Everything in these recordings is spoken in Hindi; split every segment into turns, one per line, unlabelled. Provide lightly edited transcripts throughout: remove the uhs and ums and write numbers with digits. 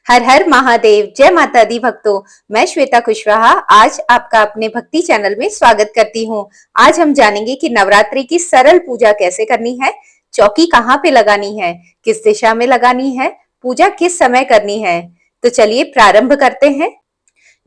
हर हर महादेव। जय माता दी भक्तों। मैं श्वेता कुशवाहा आज आपका अपने भक्ति चैनल में स्वागत करती हूँ। आज हम जानेंगे कि नवरात्रि की सरल पूजा कैसे करनी है, चौकी कहाँ पे लगानी है, किस दिशा में लगानी है, पूजा किस समय करनी है। तो चलिए प्रारंभ करते हैं।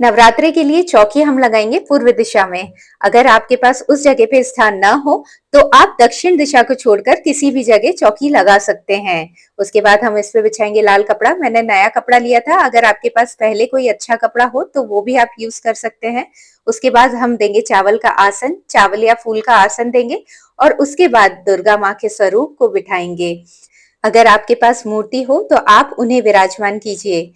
नवरात्रि के लिए चौकी हम लगाएंगे पूर्व दिशा में। अगर आपके पास उस जगह पे स्थान न हो तो आप दक्षिण दिशा को छोड़कर किसी भी जगह चौकी लगा सकते हैं। उसके बाद हम इस पे बिछाएंगे लाल कपड़ा। मैंने नया कपड़ा लिया था, अगर आपके पास पहले कोई अच्छा कपड़ा हो तो वो भी आप यूज कर सकते हैं। उसके बाद हम देंगे चावल का आसन, चावल या फूल का आसन देंगे और उसके बाद दुर्गा माँ के स्वरूप को बिठाएंगे। अगर आपके पास मूर्ति हो तो आप उन्हें विराजमान कीजिए।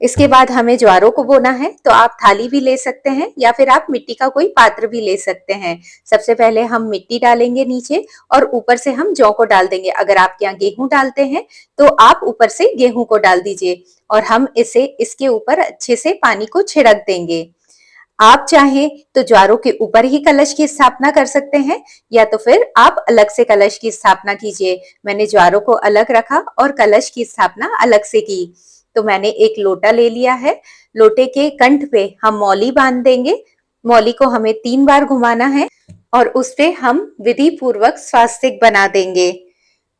इसके बाद हमें ज्वारों को बोना है, तो आप थाली भी ले सकते हैं या फिर आप मिट्टी का कोई पात्र भी ले सकते हैं। सबसे पहले हम मिट्टी डालेंगे नीचे और ऊपर से हम जौ को डाल देंगे। अगर आप यहाँ गेहूं डालते हैं तो आप ऊपर से गेहूं को डाल दीजिए और हम इसे इसके ऊपर अच्छे से पानी को छिड़क देंगे। आप चाहें तो ज्वारों के ऊपर ही कलश की स्थापना कर सकते हैं या तो फिर आप अलग से कलश की स्थापना कीजिए। मैंने ज्वारों को अलग रखा और कलश की स्थापना अलग से की। तो मैंने एक लोटा ले लिया है। लोटे के कंठ पे हम मौली बांध देंगे। मौली को हमें 3 बार घुमाना है और उस पे हम विधि पूर्वक स्वास्तिक बना देंगे।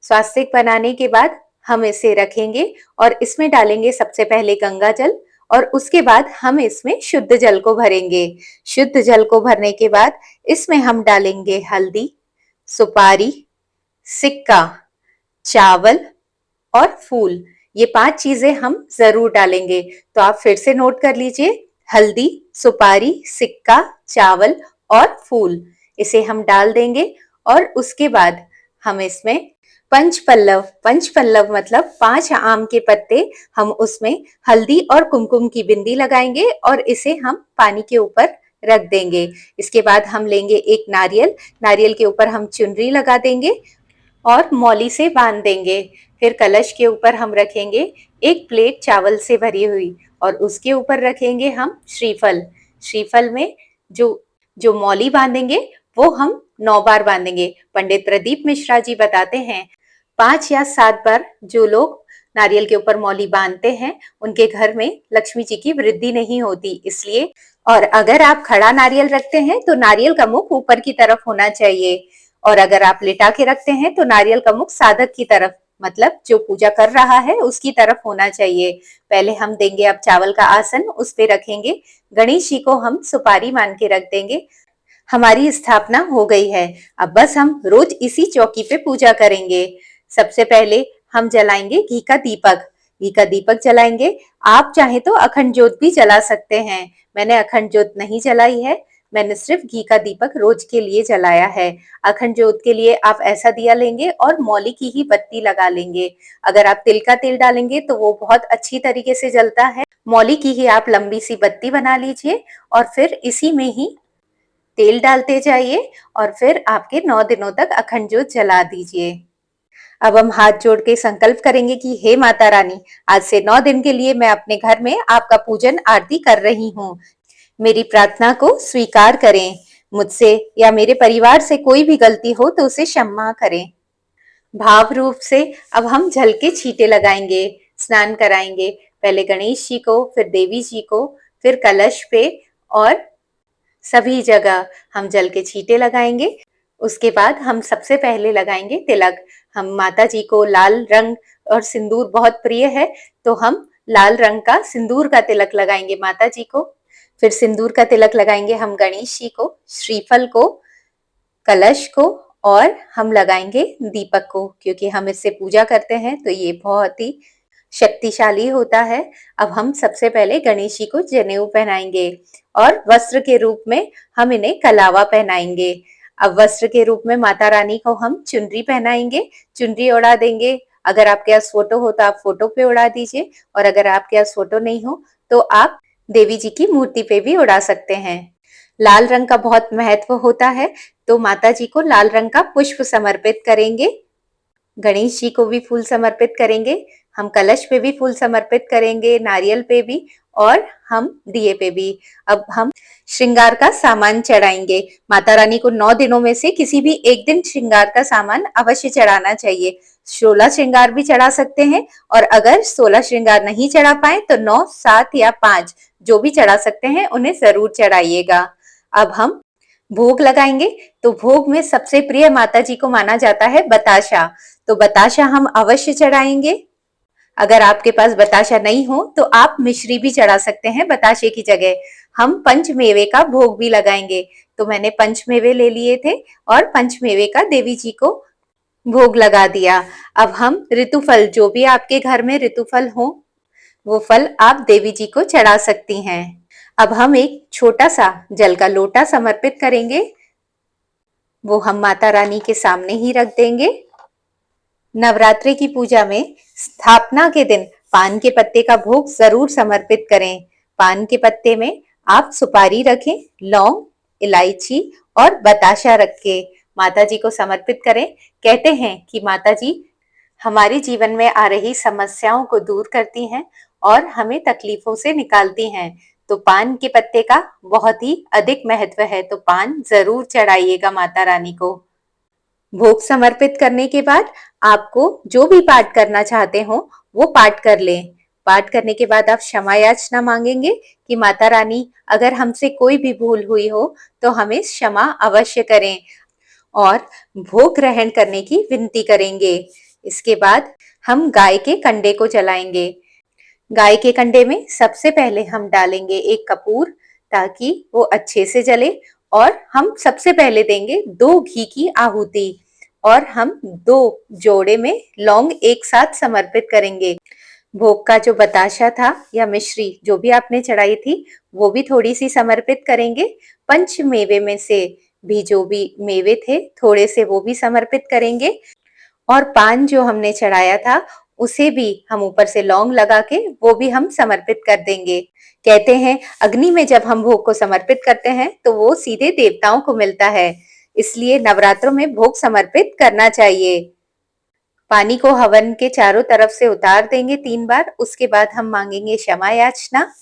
स्वास्तिक बनाने के बाद हम इसे रखेंगे और इसमें डालेंगे सबसे पहले गंगा जल और उसके बाद हम इसमें शुद्ध जल को भरेंगे। शुद्ध जल को भरने के बाद इसमें हम डालेंगे हल्दी, सुपारी, सिक्का, चावल और फूल। ये 5 चीजें हम जरूर डालेंगे। तो आप फिर से नोट कर लीजिए, हल्दी, सुपारी, सिक्का, चावल और फूल। इसे हम डाल देंगे और उसके बाद हम इसमें पंचपल्लव, पंचपल्लव मतलब 5 आम के पत्ते, हम उसमें हल्दी और कुमकुम की बिंदी लगाएंगे और इसे हम पानी के ऊपर रख देंगे। इसके बाद हम लेंगे एक नारियल, नारियल के ऊपर हम चुनरी लगा देंगे और मौली से बांध देंगे। फिर कलश के ऊपर हम रखेंगे एक प्लेट चावल से भरी हुई और उसके ऊपर रखेंगे हम श्रीफल। श्रीफल में जो जो मौली बांधेंगे वो हम 9 बार बांधेंगे। पंडित प्रदीप मिश्रा जी बताते हैं 5 या 7 बार जो लोग नारियल के ऊपर मौली बांधते हैं उनके घर में लक्ष्मी जी की वृद्धि नहीं होती, इसलिए। और अगर आप खड़ा नारियल रखते हैं तो नारियल का मुख ऊपर की तरफ होना चाहिए और अगर आप लिटा के रखते हैं तो नारियल का मुख साधक की तरफ, मतलब जो पूजा कर रहा है उसकी तरफ होना चाहिए। पहले हम देंगे अब चावल का आसन, उस पे रखेंगे गणेश जी को, हम सुपारी मान के रख देंगे। हमारी स्थापना हो गई है। अब बस हम रोज इसी चौकी पे पूजा करेंगे। सबसे पहले हम जलाएंगे घी का दीपक। घी का दीपक जलाएंगे। आप चाहे तो अखंड ज्योत भी जला सकते हैं। मैंने अखंड ज्योत नहीं जलाई है, मैंने सिर्फ घी का दीपक रोज के लिए जलाया है। अखंड ज्योत के लिए आप ऐसा दिया लेंगे और मौली की ही बत्ती लगा लेंगे। अगर आप तिल का तेल डालेंगे तो वो बहुत अच्छी तरीके से जलता है। मौली की ही आप लंबी सी बत्ती बना लीजिए और फिर इसी में ही तेल डालते जाइए और फिर आपके 9 दिनों तक अखंड ज्योत जला दीजिए। अब हम हाथ जोड़ के संकल्प करेंगे कि हे माता रानी, आज से 9 दिन के लिए मैं अपने घर में आपका पूजन आरती कर रही हूँ। मेरी प्रार्थना को स्वीकार करें। मुझसे या मेरे परिवार से कोई भी गलती हो तो उसे क्षमा करें। भाव रूप से अब हम जल के छींटे लगाएंगे, स्नान कराएंगे। पहले गणेश जी को, फिर देवी जी को, फिर कलश पे और सभी जगह हम जल के छींटे लगाएंगे। उसके बाद हम सबसे पहले लगाएंगे तिलक। हम माता जी को लाल रंग और सिंदूर बहुत प्रिय है, तो हम लाल रंग का सिंदूर का तिलक लगाएंगे माता जी को। फिर सिंदूर का तिलक लगाएंगे हम गणेश जी को, श्रीफल को, कलश को और हम लगाएंगे दीपक को, क्योंकि हम इससे पूजा करते हैं तो ये बहुत ही शक्तिशाली होता है। अब हम सबसे पहले गणेश जी को जनेऊ पहनाएंगे और वस्त्र के रूप में हम इन्हें कलावा पहनाएंगे। अब वस्त्र के रूप में माता रानी को हम चुनरी पहनाएंगे, चुनरी उड़ा देंगे। अगर आपके पास फोटो हो तो आप फोटो पे उड़ा दीजिए और अगर आपके पास फोटो नहीं हो तो आप देवी जी की मूर्ति पे भी उड़ा सकते हैं। लाल रंग का बहुत महत्व होता है, तो माता जी को लाल रंग का पुष्प समर्पित करेंगे। गणेश जी को भी फूल समर्पित करेंगे, हम कलश पे भी फूल समर्पित करेंगे, नारियल पे भी और हम दिए पे भी। अब हम श्रृंगार का सामान चढ़ाएंगे। माता रानी को 9 दिनों में से किसी भी एक दिन श्रृंगार का सामान अवश्य चढ़ाना चाहिए। 16 श्रृंगार भी चढ़ा सकते हैं, और अगर 16 श्रृंगार नहीं चढ़ा पाए तो 9, 7 या 5 जो भी चढ़ा सकते हैं उन्हें जरूर चढ़ाइएगा। अब हम भोग लगाएंगे। तो भोग में सबसे प्रिय माता जी को माना जाता है बताशा, तो बताशा हम अवश्य चढ़ाएंगे। अगर आपके पास बताशा नहीं हो तो आप मिश्री भी चढ़ा सकते हैं बताशे की जगह। हम पंचमेवे का भोग भी लगाएंगे। तो मैंने पंचमेवे ले लिए थे और पंचमेवे का देवी जी को भोग लगा दिया। अब हम ऋतुफल, जो भी आपके घर में ऋतुफल हो वो फल आप देवी जी को चढ़ा सकती हैं। अब हम एक छोटा सा जल का लोटा समर्पित करेंगे, वो हम माता रानी के सामने ही रख देंगे। नवरात्रि की पूजा में स्थापना के दिन पान के पत्ते का भोग जरूर समर्पित करें। पान के पत्ते में आप सुपारी रखें, लौंग, इलायची और बताशा रख के माता जी को समर्पित करें। कहते हैं कि माता जी हमारे जीवन में आ रही समस्याओं को दूर करती हैं और हमें तकलीफों से निकालती हैं। तो पान के पत्ते का बहुत ही अधिक महत्व है, तो पान जरूर चढ़ाइएगा माता रानी को। भोग समर्पित करने के बाद आपको जो भी पाठ करना चाहते हो वो पाठ कर लें। पाठ करने के बाद आप क्षमा याचना मांगेंगे कि माता रानी अगर हमसे कोई भी भूल हुई हो तो हमें क्षमा अवश्य करें, और भोग ग्रहण करने की विनती करेंगे। इसके बाद हम गाय के कंडे को जलाएंगे। गाय के कंडे में सबसे पहले हम डालेंगे एक कपूर, ताकि वो अच्छे से जले, और हम सबसे पहले देंगे 2 घी की आहुति, और हम 2 जोड़े में लौंग एक साथ समर्पित करेंगे। भोग का जो बताशा था या मिश्री जो भी आपने चढ़ाई थी वो भी थोड़ी सी समर्पित करेंगे। पंच मेवे में से भी जो भी मेवे थे थोड़े से वो भी समर्पित करेंगे, और पान जो हमने चढ़ाया था उसे भी हम ऊपर से लौंग लगा के वो भी हम समर्पित कर देंगे। कहते हैं अग्नि में जब हम भोग को समर्पित करते हैं तो वो सीधे देवताओं को मिलता है, इसलिए नवरात्रों में भोग समर्पित करना चाहिए। पानी को हवन के चारों तरफ से उतार देंगे 3 बार। उसके बाद हम मांगेंगे क्षमा याचना।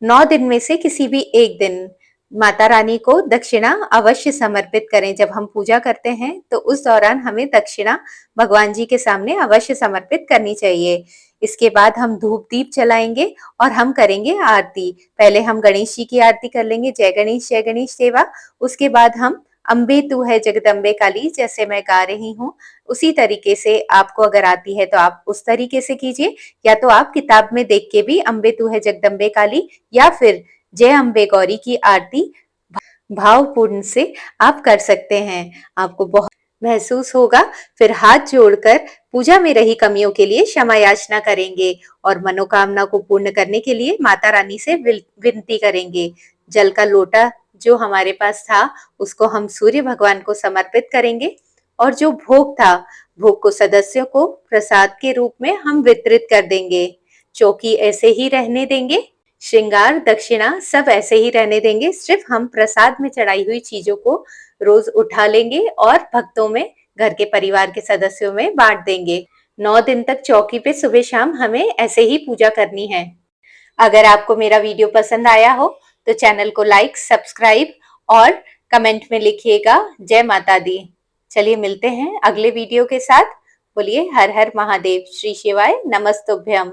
9 दिन में से किसी भी एक दिन माता रानी को दक्षिणा अवश्य समर्पित करें। जब हम पूजा करते हैं तो उस दौरान हमें दक्षिणा भगवान जी के सामने अवश्य समर्पित करनी चाहिए। इसके बाद हम धूप दीप जलाएंगे और हम करेंगे आरती। पहले हम गणेश जी की आरती कर लेंगे, जय गणेश देवा। उसके बाद हम अम्बे तू है जगदम्बे काली, जैसे मैं गा रही हूँ उसी तरीके से आपको अगर आती है तो आप उस तरीके से कीजिए, या तो आप किताब में देख के भी अम्बे तू है जगदम्बे काली या फिर जय अम्बे गौरी की आरती भावपूर्ण से आप कर सकते हैं। आपको बहुत महसूस होगा। फिर हाथ जोड़कर पूजा में रही कमियों के लिए क्षमा याचना करेंगे और मनोकामना को पूर्ण करने के लिए माता रानी से विनती करेंगे। जल का लोटा जो हमारे पास था उसको हम सूर्य भगवान को समर्पित करेंगे, और जो भोग था भोग को सदस्यों को प्रसाद के रूप में हम वितरित कर देंगे। चौकी ऐसे ही रहने देंगे, श्रृंगार दक्षिणा सब ऐसे ही रहने देंगे, सिर्फ हम प्रसाद में चढ़ाई हुई चीजों को रोज उठा लेंगे और भक्तों में, घर के परिवार के सदस्यों में बांट देंगे। 9 दिन तक चौकी पे सुबह शाम हमें ऐसे ही पूजा करनी है। अगर आपको मेरा वीडियो पसंद आया हो तो चैनल को लाइक, सब्सक्राइब और कमेंट में लिखिएगा जय माता दी। चलिए मिलते हैं अगले वीडियो के साथ। बोलिए हर हर महादेव, श्री शिवाय नमस्तुभ्यम।